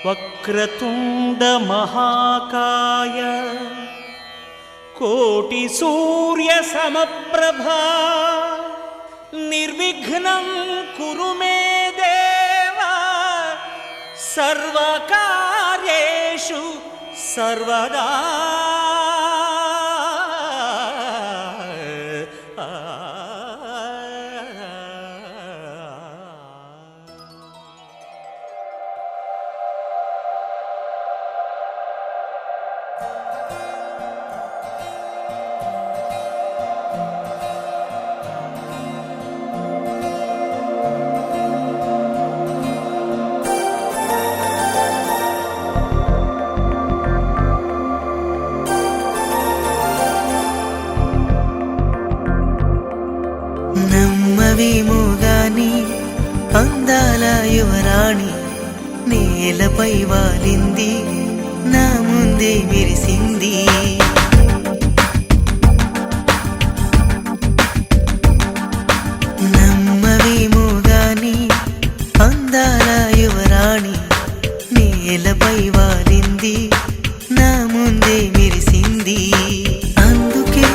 వక్రతుండ మహాకాయ కోటి సూర్య సమప్రభా నిర్విఘ్నం కురు మే దేవ సర్వకార్యేషు సర్వదా. నమ్మవేమోగాని అందాల యువరాణి నేలపై వాలింది, నా ముందే మెరిసింది. నమ్మవేమోగాని అందాల యువరాణి నేలపై వాలింది, నా ముందే మెరిసింది. అందుకే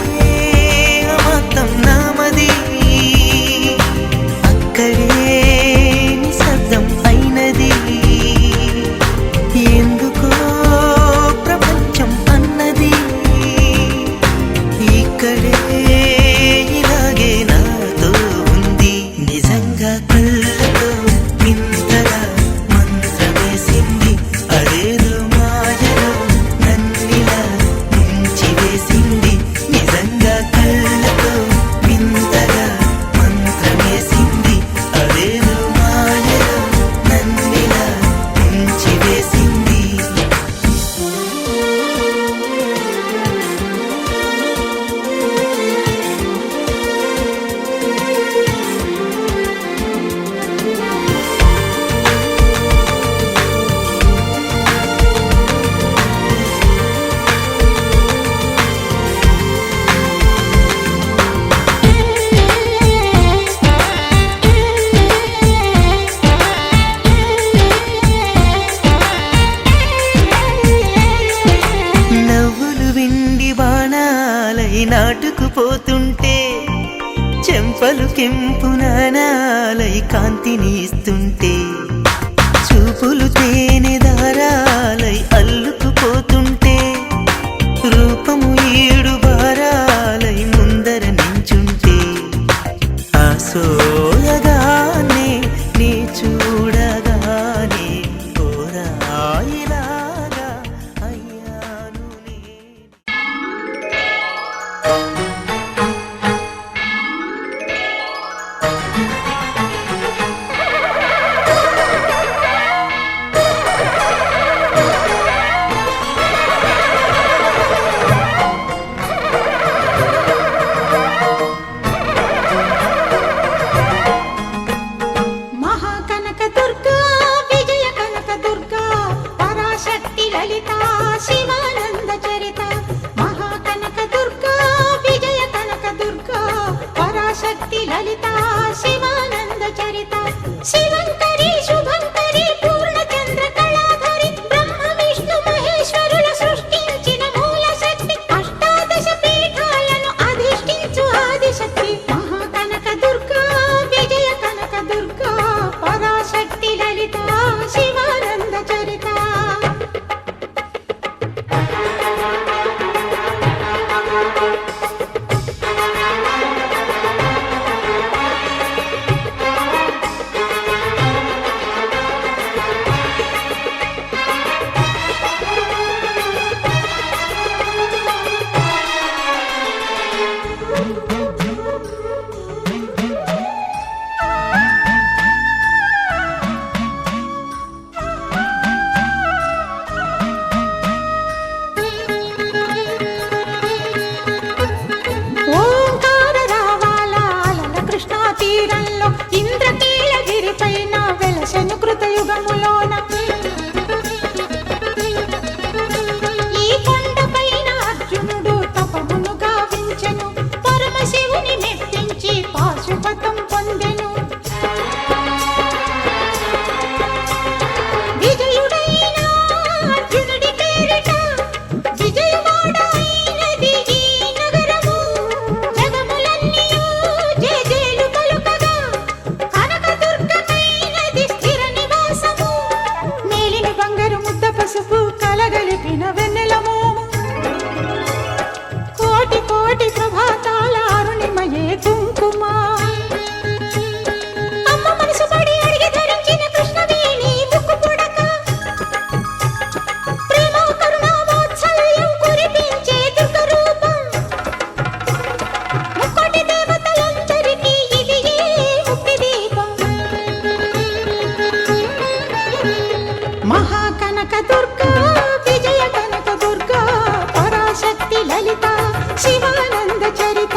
మొత్తం నామది, అక్కడే నిశ్శబ్దం అయినది. ఎందుకో ప్రపంచం అన్నది ఇక్కడే ఇలాగే నాతో ఉంది. నిజంగా కళ్ళతో ఇంతగా మంత్రమేసింది, అదేదో మాయలో నన్నిలా ముంచి వేసింది. నిజంగా కళ్ళతో వింతగా మంత్రమేసింది, అదేదో మాయలో నన్నిలా ముంచి వేసింది. నవ్వులు విండి బాణాలై నాటుకుపోతుంటే, చెంపలు కెంపు నాణాలై కాంతిని ఇస్తుంటే, చూపులు తేనె దారాలై అల్లుకుపోతుంటే, రూపము ఏడు బారాలై ముందర నించుంటే, ఆ సోయగానే నీ చూడగానే కోరాయిలాగా అయ్యాను నేను. దుర్గా విజయ కనక దుర్గా పరాశక్తి లలిత శివానంద చరిత.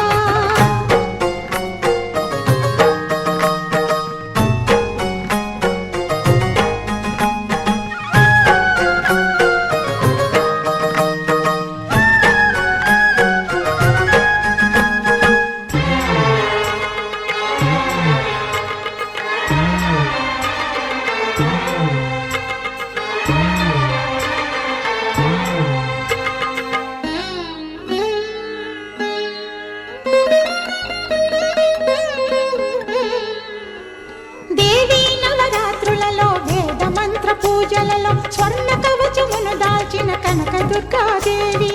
దేవీ నవరాత్రులలో వేద మంత్ర పూజలలో స్వర్ణ కవచమును దాల్చిన కనక దుర్గాదేవి.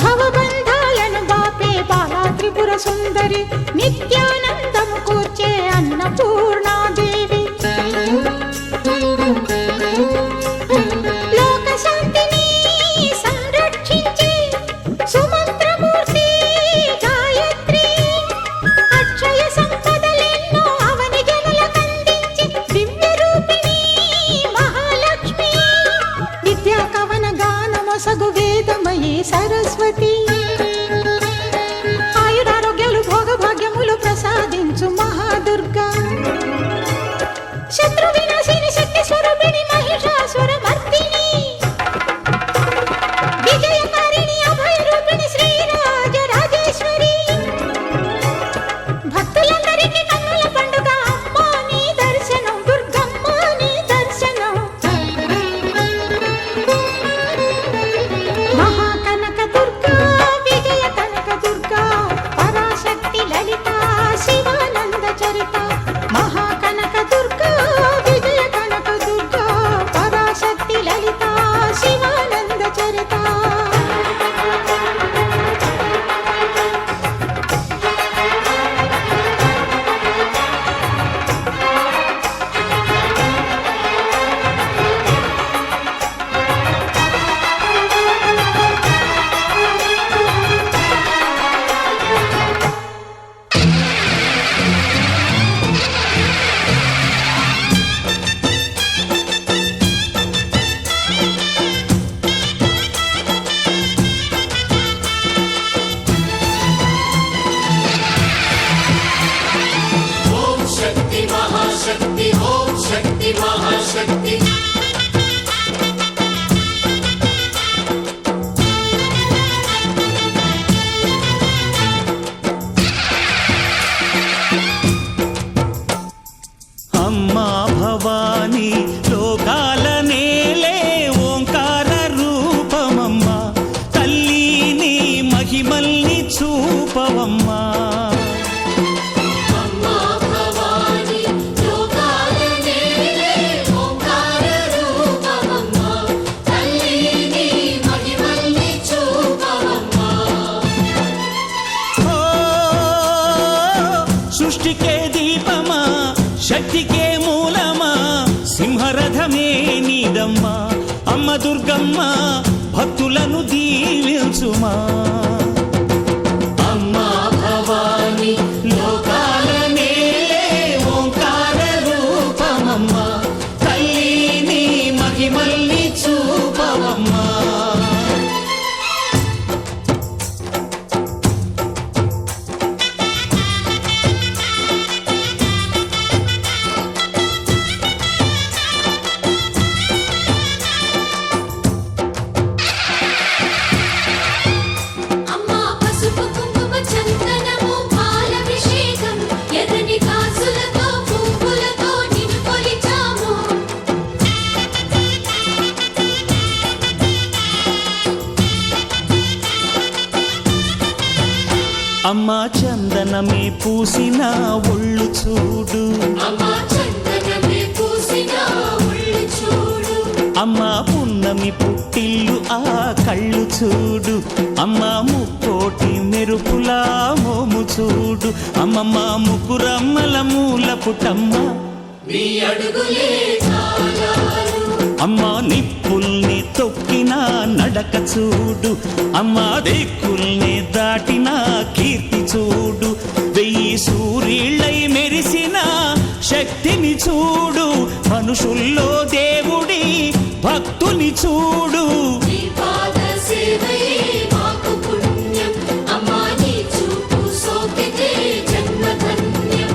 భవబంధాలను బాపే బాలా త్రిపుర సుందరి నిత్యానందము కూర్చే అన్నపూర్ణాదేవి. లోక శాంతిని సంరక్షించే సుమంత్రమూర్తి గాయత్రి. అక్షయ సంపదలెన్నో అవని జనులకందించి దివ్య రూపిణి మహాలక్ష్మి. విద్యా కవన గానమొసగు వేదమయీ సరస్వతి. ఆయురారోగ్యాలు భోగభాగ్యములు ప్రసాదించు మహాదుర్గా. శత్రు వినాశిని శక్తి స్వరూపిణి మహిషాసుర మర్దిని. విజయకారిణి అభయ రూపిణి శ్రీరాజ రాజేశ్వరి. భక్తులందరికీ కన్నుల పండుగ అమ్మా నీ దర్శనం దుర్గమ్మ నీ దర్శనం. మహాకనక దుర్గా విజయ కనక దుర్గా పరాశక్తి లలిత శివానంద చరిత. మహాకనక దుర్గా విజయ కనక దుర్గా పరాశక్తి లలిత శివానంద చరిత. ఓం శక్తి మహాశక్తి ఓం శక్తి మహాశక్తి. అమ్మా భవాని లోకాల నేలే ఓంకార రూపమమ్మా. తల్లిని మహిమల్ని చూపవమ్మా. అమ్మా భవాని లోకాల నేలే ఓంకార రూపమమ్మా. తల్లిని మహిమల్ని చూపవమ్మా. ఓ సృష్టికే దీపమా శక్తికే మూలమా. సింహరథమే నీదమ్మా అమ్మ దుర్గమ్మ భక్తులను దీవించుమా. అమ్మా భవాని లోకాల నేలే ఓంకార రూపమమ్మా. తల్లిని మహిమల్ని చూపవమ్మా. అమ్మా పసుపు కుంకుమ చందనము పాలభిషేకం ఎర్రని కాసులతో పువ్వులతో నిన్ను కొలిచాము. అమ్మా చందనమే పూసిన ఒళ్ళు చూడు. అమ్మా చందనమే పూసిన ఒళ్ళు చూడు. అమ్మా పున్నమి పుట్టిల్లు ఆ కళ్ళు చూడు. అమ్మా ముక్కోటి మెరుపులా మోము చూడు. అమ్మమ్మ ముగ్గురమ్మల మూల పుట్టమ్మ. నీ అడుగులే చాలారు. అమ్మా నిప్పుల్ని తొక్కిన నడక చూడు. అమ్మా దిక్కుల్ని దాటిన కీర్తి చూడు. వెయ్యి సూర్యుళ్ళై మెరిసిన శక్తిని చూడు. మనుషుల్లో దేవుడి భక్తుని చూడు. నీ పాద సేవయే మాకు పుణ్యం అమ్మా నీ చూపు సోకితే జన్మ ధన్యం.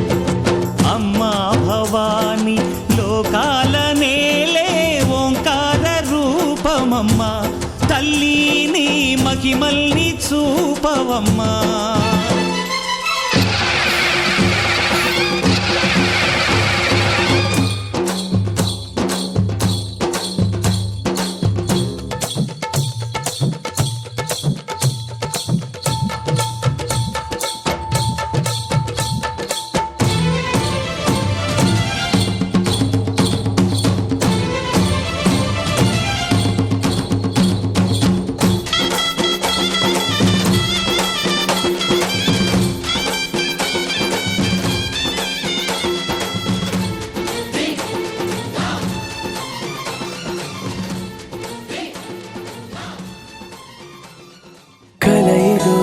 అమ్మా భవాని లోకాల నేలే ఓంకార రూపమమ్మా, తల్లిని మహిమల్ని చూపవమ్మా. కలయిదో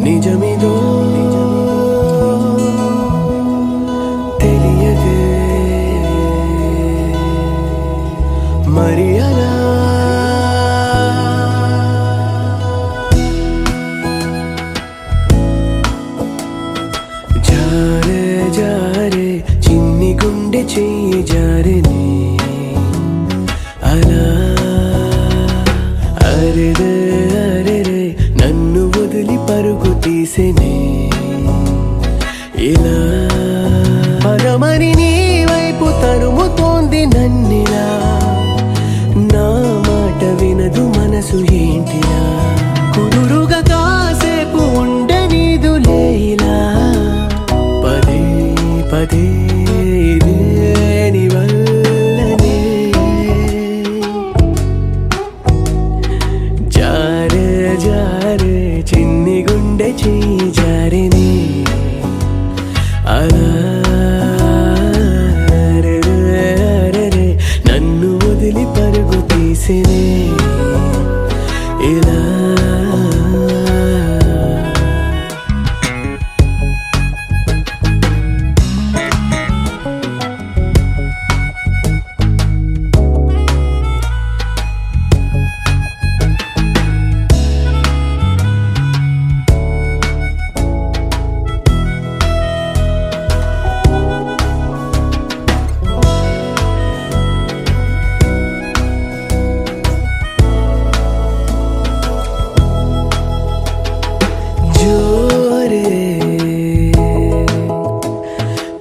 నిజమిదో తెలియదే మరి అలా జారే జారే చిన్ని గుండె చెయ్యి జారెనే అలా. అరెరే అరెరే నన్ను వదిలి పరుగు తీసేనే ఇలా. పరమని నీ వైపు తరుముతోంది నన్నిలా, నా మాట వినదు మనసు ఏంటిలా. కుదురుగా కాసేపు ఉండనీదులే ఇలా, పదే పదే ఇదే నీ వల్లనే. జారే జారే చిన్ని గుండె చెయ్యి జారిని అలా. అరెరే అరెరే నన్ను వదిలి పరుగు తీసినే ఇలా.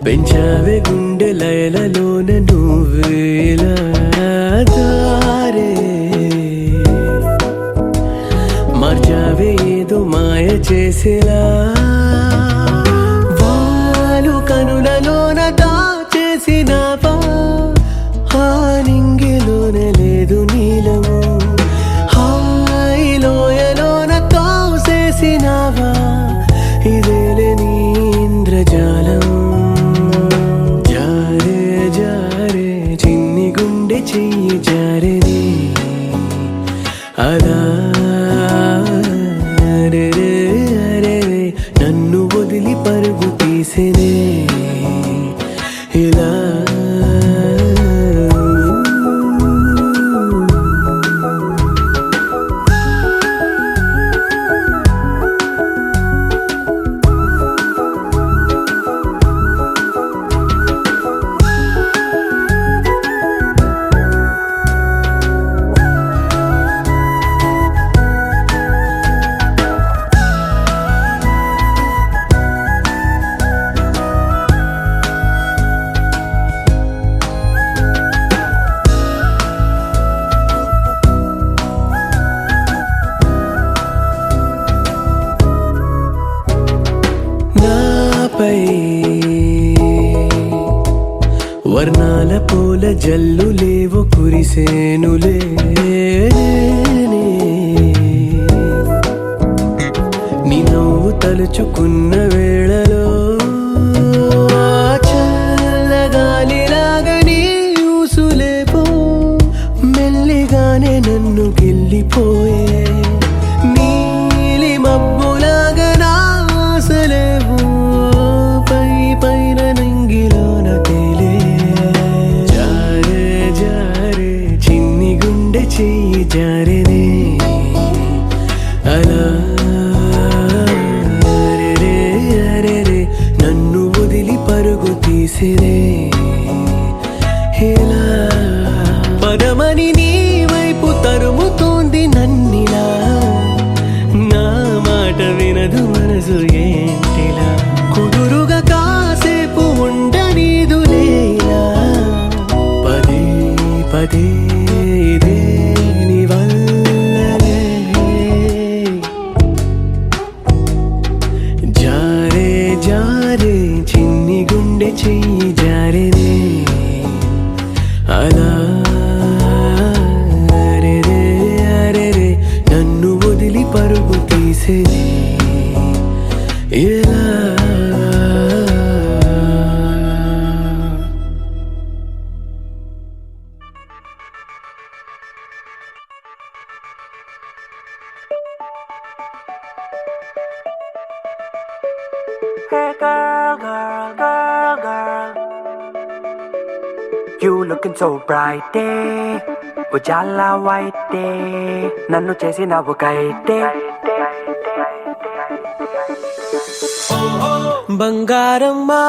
పెంచావే గుండె లయలలోన నువ్వేలా దారే, మార్చావే ఏదో మాయ చేసేలా. వాలు కనులలోన దాచేసినావా, ఆ నింగిలోన లేదు నీలము. హాయిలోయలోన తోసేసినావా, ఇదేలే నీ ఇంద్రజాలం. జారే జారే చిన్ని గుండె చెయ్యి జారెని అలా. అరెరే అరెరే నన్ను వదిలి పరుగు తీసేనే ఇలా. నాపై వర్ణాల పూల జల్లు లేవు కురిసేనులే. నీ నవ్వు తలుచుకున్న వేళలో చల్లగాలిలాగా నీ ఊసులేపో, మెల్లిగానే నన్ను గిల్లిపోయే. నీలి మబ్బులాగా నా ఆశలేవు, పై పైన నంగిల తెలిసేదే ఎలా పదమని నీ వైపు తరుముతోంది నన్నిలా నా మాట వినదు మనసు ఏంటిలా కుదురుగా కాసేపు ఉండనీదు లేలా పదే పదే ఇదే నీ వల్లనే జారే జారే చిన్ని గుండె చెయ్యి జారేనే అలా అరెరే అరెరే నన్ను వదిలి పరుగు తీసేది ఎలా Hey girl, girl, girl, girl. You looking so bright day. Ujala white day. Nannu చేసినవు కైటే. बंगारम्मा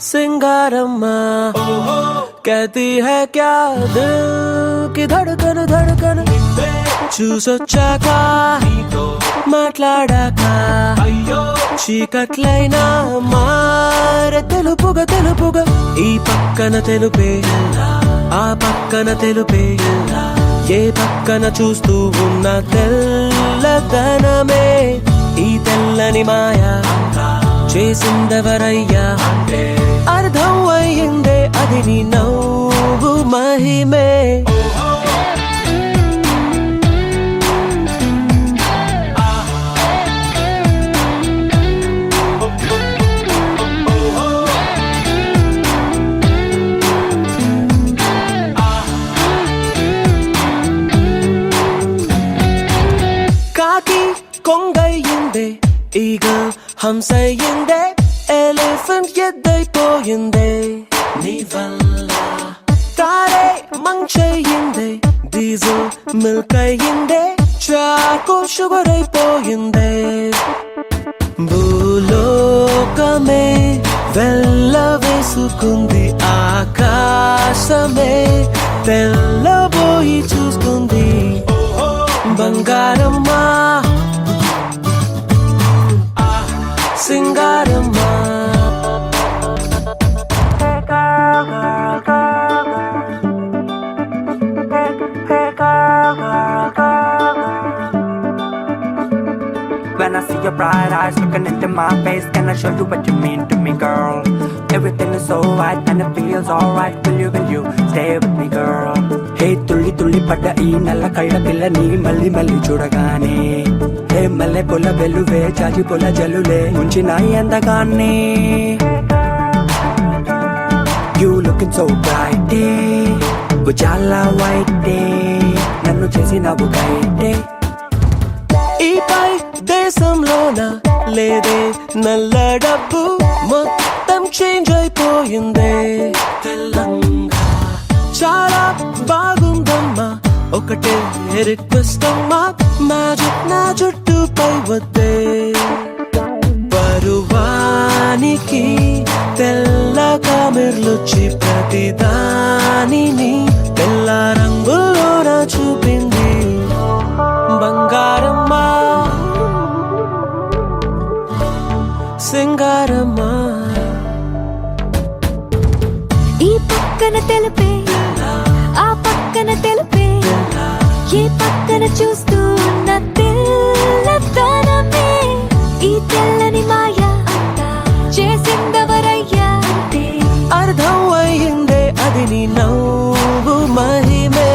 सिंगारम्मा कहती है क्या दिल की धड़कन धड़कन చూసొచ్చాక మాట్లాడాక చీకట్లైనా మారే తెలుపుగా తెలుపుగా ఈ పక్కన తెలుపే ఆ పక్కన తెలుపే ఏ పక్కన చూస్తూ ఉన్న తెల్లదనమే ఈ తెల్లని మాయా చేసిందెవరయ్యా అర్థం అయ్యిందే అది నీ నవ్వు మహిమే కాకి కొంగయ్యిందే ఈగల్ హంసయ్యిందే ఎలిఫెంట్ ఎద్దైపోయిందే నీ వల్ల తారే మంచయ్యిందే డీజిల్ మిల్క్ అయ్యిందే చాకు షుగర్ అయిపోయిందే భూలోకమే వెళ్ళవేసుకుంది ఆకాశమే తెల్లబోయి చూస్తుంది బంగారమ్మా సింగారమ్మా Hey girl, girl, girl, girl. Hey girl, girl, girl, girl. When I see your bright eyes looking into my face, can I show you what you mean to me, girl? Everything is so right and it feels alright. Will you stay with me, girl? Hey, tulli tulli padda ee nalla kalla pilla nee malli malli chudagane. Hey, malle pola veluve chaji pola jalule munchinayi andagaane. You looking so bright day, ujala white day. Nannu చేసినవు కైటే. ఈ పై దేశంలోన లేదే నల్ల డబ్బు మొత్తం change అయిపోయిందే తెల్లంగా చాలా బాగుందమ్మా ఒకటే request అమ్మా magic నా జుట్టుపై వద్దే పరువానికి తెల్ల కమిర్లొచ్చి ప్రతిదానిని తెల్ల రంగులోన చూపింది బంగారమ్మా సింగారమ్మా ఈ పక్కన తెలుపే ఆ పక్కన తెలుపే ఏ పక్కన చూస్తూ ఉన్న తెల్లదనమే ఈ తెల్లని మాయా చేసిందెవరయ్యా అర్థం అయ్యిందే అది నీ నవ్వు మహిమే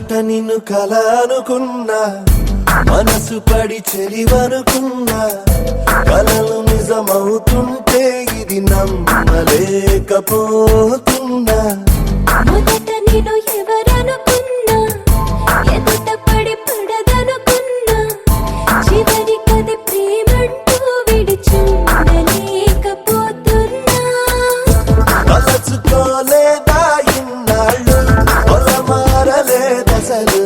మొదట నిన్ను కల అనుకున్నా, మనసు పడి చెలివనుకున్నా, కలలు నిజమవుతుంటే ఇది నమ్మలేకపోతున్నా. మొదట నేను ఎవరనుకున్నా, ఎదుట పడి పడదనుకున్నా, చివరికది ప్రేమంటూ విడిచుండలేకపోతున్నా. తలచుకోలేదా ఇన్నాళ్ళు, మారలేదసలు.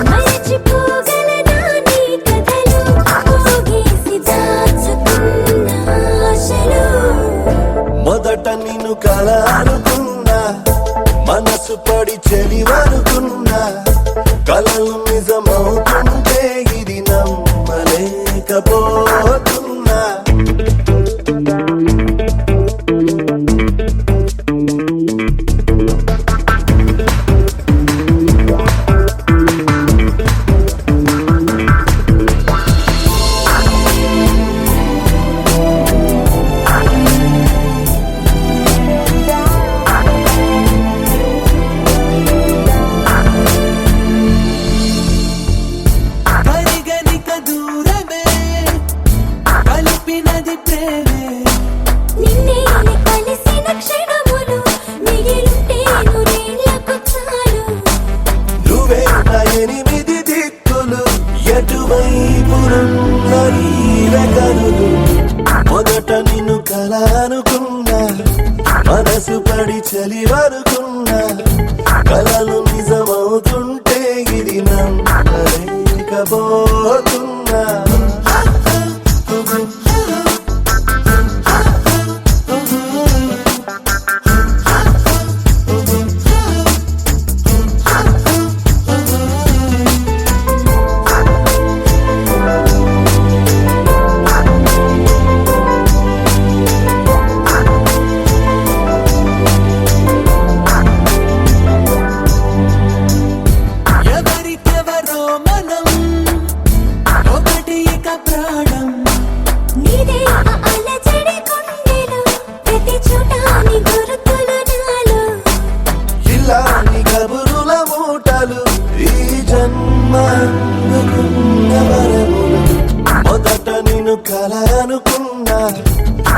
మరచిపోగలనా నీ కథలు, పోగేసి దాచుకున్న ఆశలు. మొదట నిన్ను కల అనుకున్నా, మనసు పడి చెలివనుకున్నా, కలలు నిజమవుతుంటే ఇది నమ్మలేకపోతున్నా. పరిగణిక దూరమే కలిపినది ప్రేమే. నిన్నే కలిసిన క్షణములు మిగిలుంటే నూరేళ్లకు చాలు. నువ్వే నా 8 దిక్కులు, ఎటువైపునున్న నీవే కనులు. మొదట నిన్ను కల అనుకున్నా, మనసు పడి చలివనుకున్నా, కలలు నిజమవుతుంటే ఇది నమ్మలేకపోతున్నా. ఎవరికెవరో మనం, ఒకటి ఇక ప్రాణం. నీదే ఆ అలజడి గుండెలో, ప్రతి చోట నీ గుర్తులు నాలో. ఇలాంటి కబురుల మూటలు ఈ జన్మ అందుకున్న వరములు. మొదట నిన్ను కల అనుకున్నా,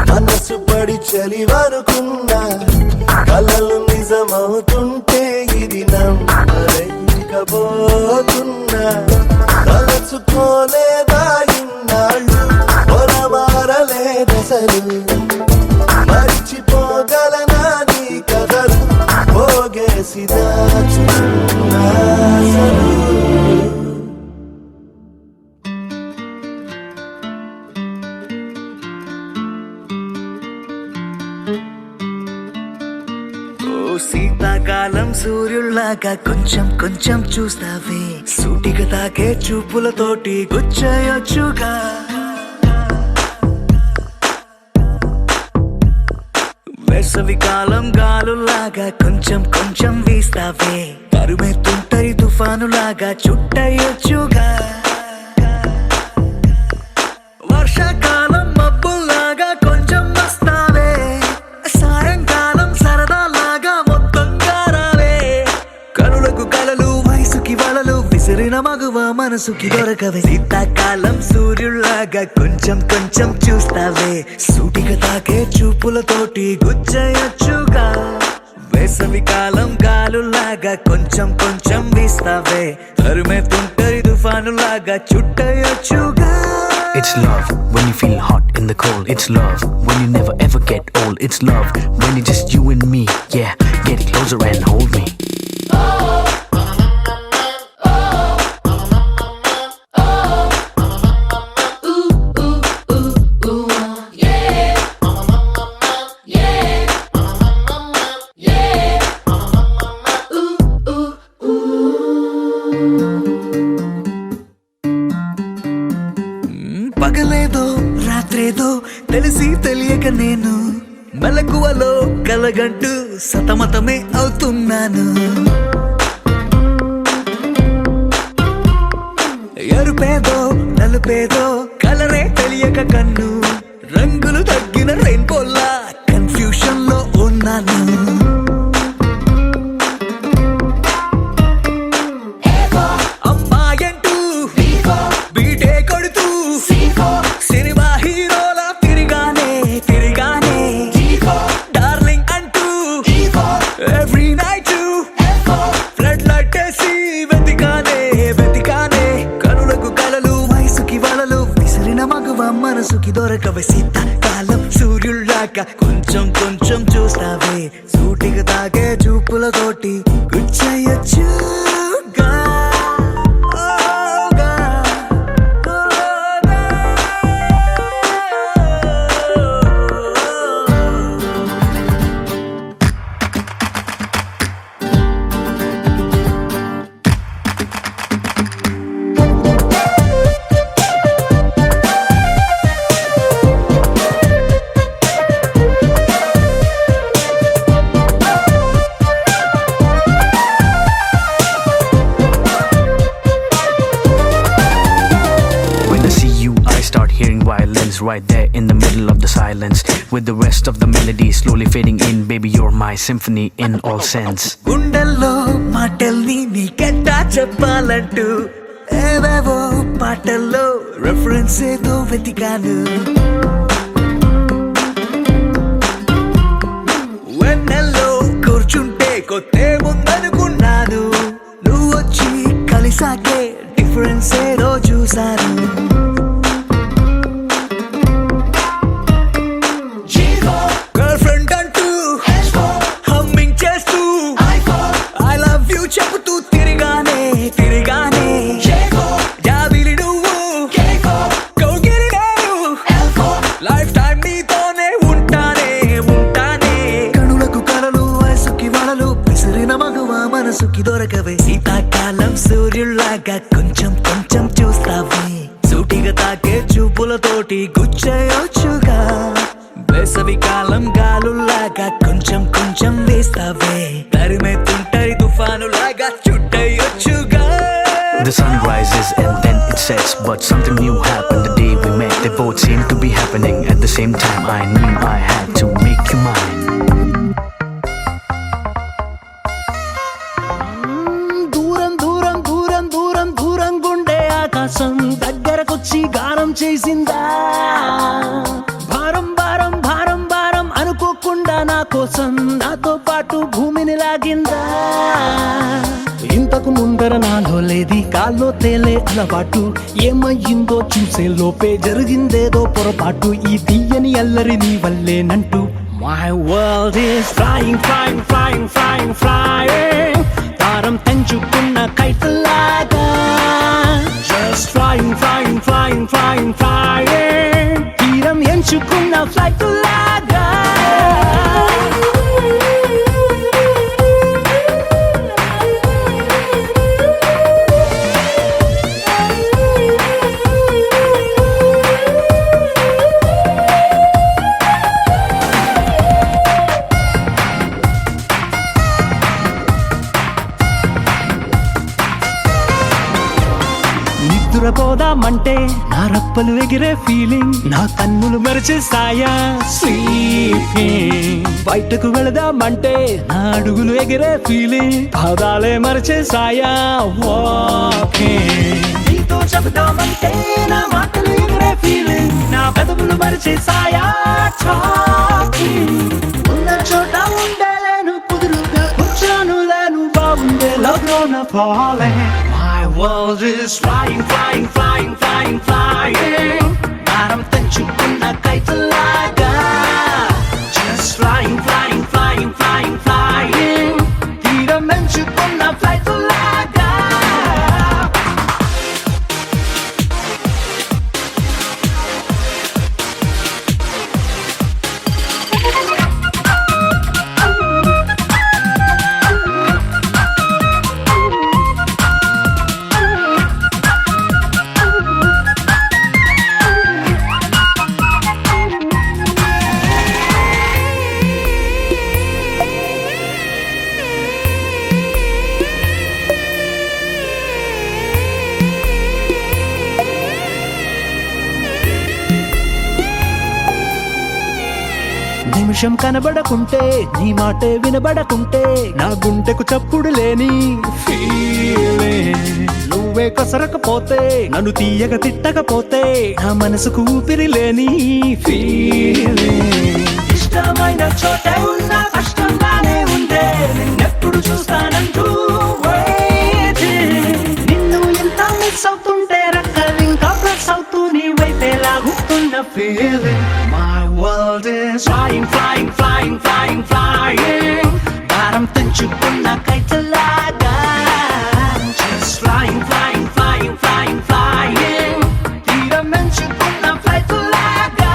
మనసు పడి చలివనుకున్నా, కలలు నిజమవుతుంటే ఇది నమ్మలేకపోతున్నా. తలచుకోలేదా ఇన్నాళ్ళు, మారలేదసలు. మరిచిపోగలనా నీ కథలు, పోగేసి దాచుకున్నా ఆశలు. ఓ శీతాకాలం సూర్యుల్లాగా కొంచెం కొంచెం చూస్తావే, సూటిగా తాకే చూపులతోటి గుచ్చేయొచ్చుగా. వేసవి కాలం గాలులాగా కొంచెం కొంచెం వీస్తావే, పరుమెత్తుంటరి తుఫానులాగా చుట్టయొచ్చుగా. వర్షాకాలం మబ్బుల్లాగా కొంచెం వస్తావే, సాయంకాలం సరదాలాగా మొత్తంగా రావే. కనులకు కలలు, వయసుకి వలలు విసిరిన మగువ మనసుకి దొరకవే. శీతాకాలం సూర్యుల్లాగా కొంచెం కొంచెం చూస్తావే, సూటిగా తాకే చూపులతోటి గుచ్చేయొచ్చుగా. వేసవి కాలం గాలులాగా కొంచెం కొంచెం వీస్తావే, తరుమెత్తుంటరి తుఫానులాగా చుట్టయొచ్చుగా. It's love when you feel hot in the cold. It's love when you never ever get old. It's love when it's just you and me. Yeah, get closer and hold me. పగలేదో రాత్రేదో తెలిసి తెలియక నేను మెలకువలో కలగంటూ సతమతమే అవుతున్నాను. ఎరుపేదో నలుపేదో కలరే తెలియక కన్ను, రంగులు తగ్గిన రెయిన్బోలా confusion లో ఉన్నాను. మగువ మనసుకి దొరకవే శీతాకాలం సూర్యుళ్ళాక కొంచెం కొంచెం చూస్తావే సూటిగా తాగే చూపులతోటి గుచ్చయ్యొచ్చుగా Violins right there in the middle of the silence with the rest of the melody slowly fading in. Baby, you're my symphony in all sense. గుండెల్లో మాటల్ని నీకెట్టా చెప్పాలంటూ ఏవేవో పాటల్లో రెఫరెన్స్ ఏదో వెతికాను వెన్నెల్లో కూర్చుంటే కొత్తే ముందనుకున్నాను నువ్వు వచ్చి కలిసాకే డిఫరెన్స్ ఏదో చూశాను చెబుతూ తిరిగానే జాబిలి నువ్వు కౌగిలి నేను లైఫ్ టైం నీతోనే ఉంటానే కనులకు కలలు వయసుకి వలలు విసిరిన మగువ మనసుకి దొరకవే శీతాకాలం సూర్యుల్లాగా కొంచెం కొంచెం చూస్తావే సూటిగా తాకే చూపులతోటి గుచ్చేయొచ్చుగా వేసవి కాలం గాలుల్లాగా కొంచెం కొంచెం వేస్తావే తరిమెత్తుంటరి తుఫానులాగా చుట్టయొచ్చుగా. The sun rises and then it sets, but something new happened the day we met. They both seemed to be happening at the same time. I knew I had to make you mine. దూరం దూరం దూరం దూరం దూరం గుండె ఆకాశం దగ్గరకొచ్చి గానం చేసిందా భారం భారం భారం భారం అనుకోకుండా నా కోసం నాతో పాటు భూమిని లాగిందా ఇంతకు ముందర నాలో లేది కాల్లో తేలే అలవాటు ఏమయ్యిందో చూసే లోపే జరిగిందేదో పొరపాటు ఈ తీయని అల్లరి నీ వల్లేనంటూ My world is flying, flying, flying, flying, flying తారం తెంచుకున్న కైతలాగా Just flying, flying, flying, flying, flying తీరం ఎంచుకున్న ఫ్లైట్ లాగా నిద్రపోదామంటే నా రప్పలు ఎగిరే ఫీలింగ్ నా కన్నులు మరిచేస్తాయా స్లీపింగ్ బయటకు వెళదామంటే నా అడుగులు ఎగిరే ఫీలింగ్ పాదాలే మరిచేస్తాయా వాకింగ్ నీతో చెబుదామంటే నా మాటలు ఎగిరే ఫీలింగ్ నా పెదవులు మరిచేస్తాయా టాకింగ్ ఉన్న చోట ఉండలేను కుదురుగా కూర్చోను లేను బాగుండే love gonna falling My world is flying, flying, flying, flying, flying భారం తెంచుకున్న కైతలాగా Just flying, flying, flying, flying, flying తీరం ఎంచుకున్న ఫ్లైట్ లాగా నిమిషం కనబడకుంటే నీ మాటే వినబడకుంటే నా గుండెకు చప్పుడు లేని ఫీలింగ్ నువ్వే కసరకపోతే నన్ను తీయగా తిట్టకపోతే నా మనసుకు ఊపిరి లేని ఫీలింగ్ ఇష్టమైన చోటే ఉన్న కష్టంగానే ఉండే నిన్నెప్పుడు చూస్తానంటూ నిన్ను ఎంత మిస్ అవుతుంటే రక్కలు ఇంకా ప్లస్ అవుతూ నీ వైపే లాగు a feeling. My world is flying, flying, flying, flying, flying. 바람 뜬축구나 카이틀라가 just flying, flying, flying, flying, flying. 이러면 축구나 카이틀라가.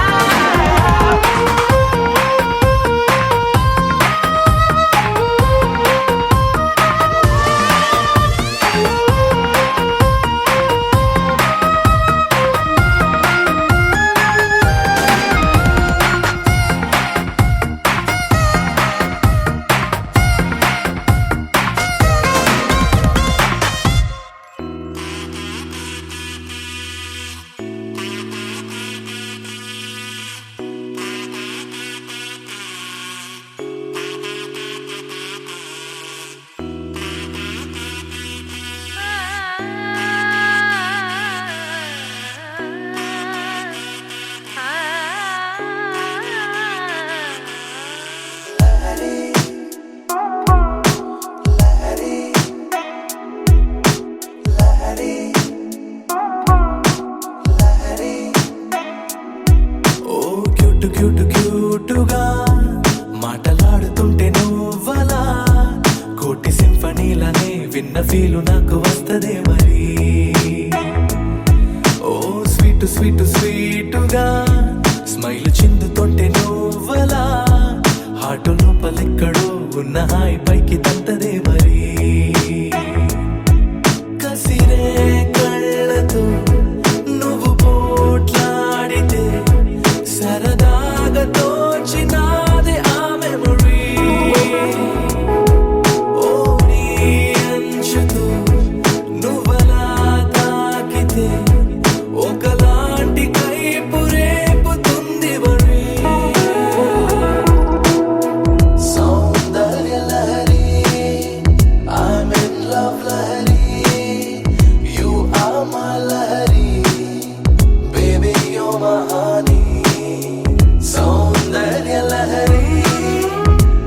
Oh cute cute క్యూటుగా మాటలాడుతుంటే నువ్వలా కోటి సింఫనీలనే విన్న ఫీలు నాకు వస్తదే మరి. ఓ స్వీట్ స్వీట్ స్వీటుగా స్మైల్ చిందుతుంటే నువ్వలా హార్ట్ లోపలెక్కడో ఉన్న హాయి పైకి తట్టదే మరి. కసిరే కళ్ళతో నువ్వు పోట్లాడితే సరదాగా తోచినాదే ఆ మెమరీ. ఓ నీ అంచుతో నువ్వలా తాకితే ఒకలాంటి కైపు రేపుతుంది వరి. సౌందర్య Lahari I'm in love Lahari You are my Lahari Baby you're my honey సౌందర్య లహరి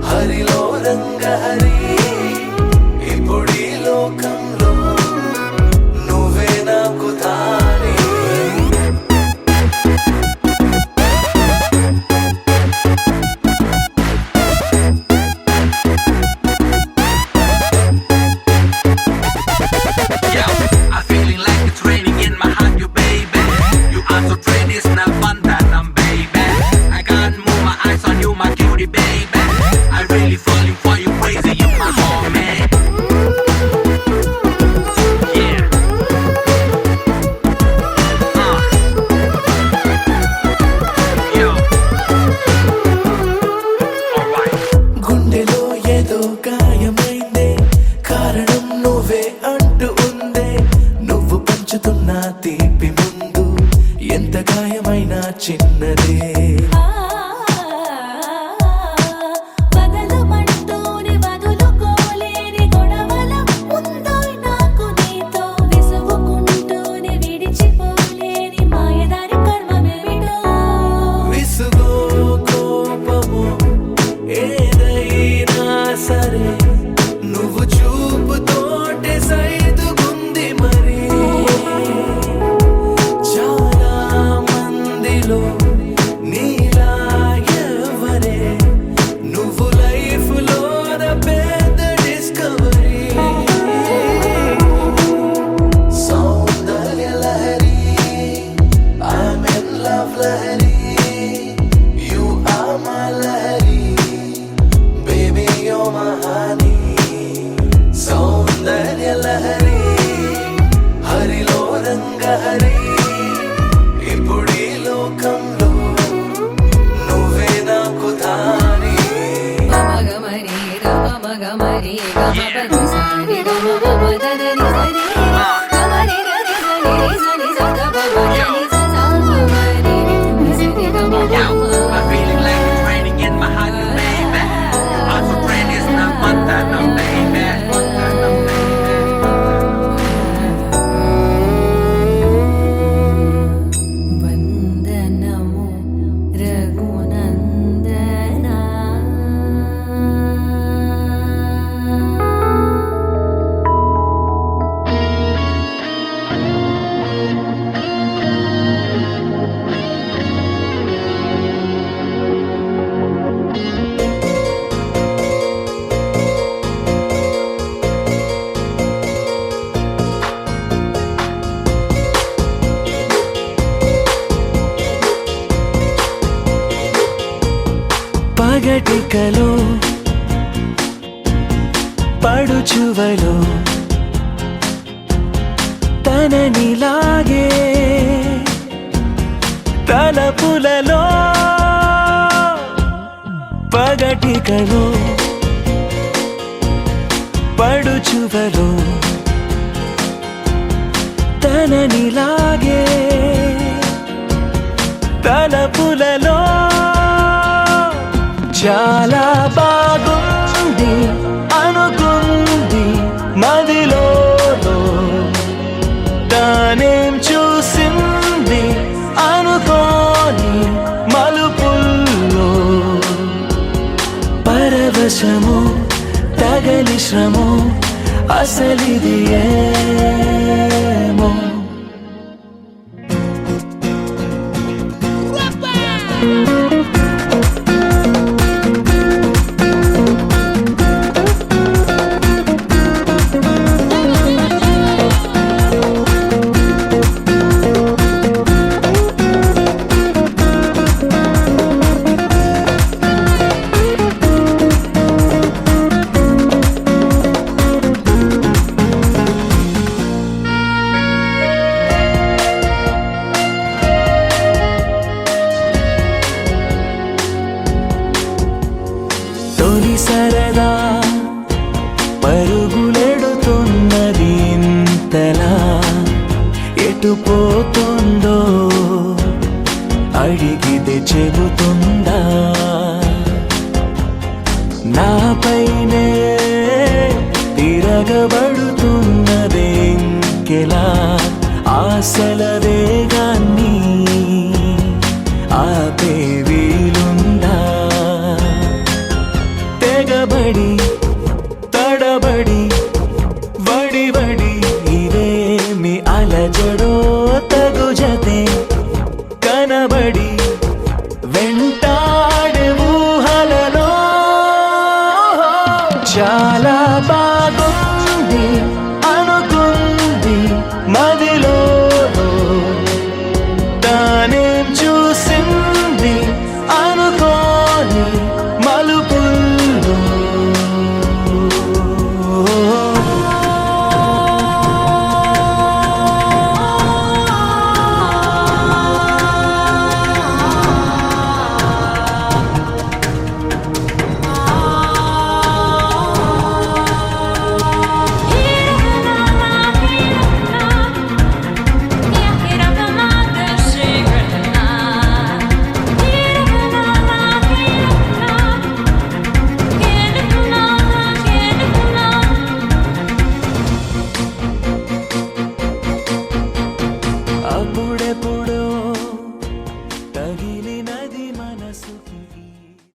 హరిలో రంగ హరి ఇప్పుడీ లోకంలో నువ్వే నాకు తానే. I'm feeling like it's raining in my heart, you baby. You are so pretty, it's not fun that I'm baby. I can't move my eyes on you, my cutie baby. I really falling for you, crazy, you my homie. Yeah. Yo. Alright. గుండెలో ఏదో గాయమైందే కారణం నువ్వే అంటూ ఉందే. నువ్వు పంచుతున్న తీపి ముందు ఎంత గాయమైనా చిన్నదే. వదలమంటూనే వదులుకోలేని గొడవల ఉందో నాకు నీతో విసుగుకుంటూనే విడిచిపోలేని మాయదారి కర్మమేమిటో. విసుగో కోపము ఏదైనా సరే నువ్వు చూపుతోటే సైదుగుంది మరి. చాలా మందిలో నీలా ఎవరే నువ్వు లైఫ్ లోన పెద్ద discovery. Soundarya Lahari I'm in love Lahari You are my Lahari Baby you're my honey సౌందర్య లహరి హరిలో రంగ హరి ఇప్పుడీ లోకంలో నువ్వే నాకు తానే. గమగమరి గమగమరి గమపది సారి గమపదని సరి గమరి గరి సరి సరి సద పదని సద పమరి పగటికలో పడుచువలో తననిలాగే తలపులలో పగటికలో పడుచువలో తననిలాగే తలపులలో చాలా బాగుంది అనుకుంది మదిలో తానేం చూసింది అనుకోని మలుపుల్లో పరవశము తగలి శ్రమో అసలిది ఏమో తొలి సరదా పరుగులెడుతున్నది ఇంతలా ఎటు పోతుందో అడిగితే చెబుతుందా నాపైనే తిరగబడుతున్నదే ఇంకెలా ఆశల వేగాన్ని ఆపే వీలుందా తెగబడి తడబడి వడి వడి ఇదేమి అలజడో తగు జతే కనబడి వెంట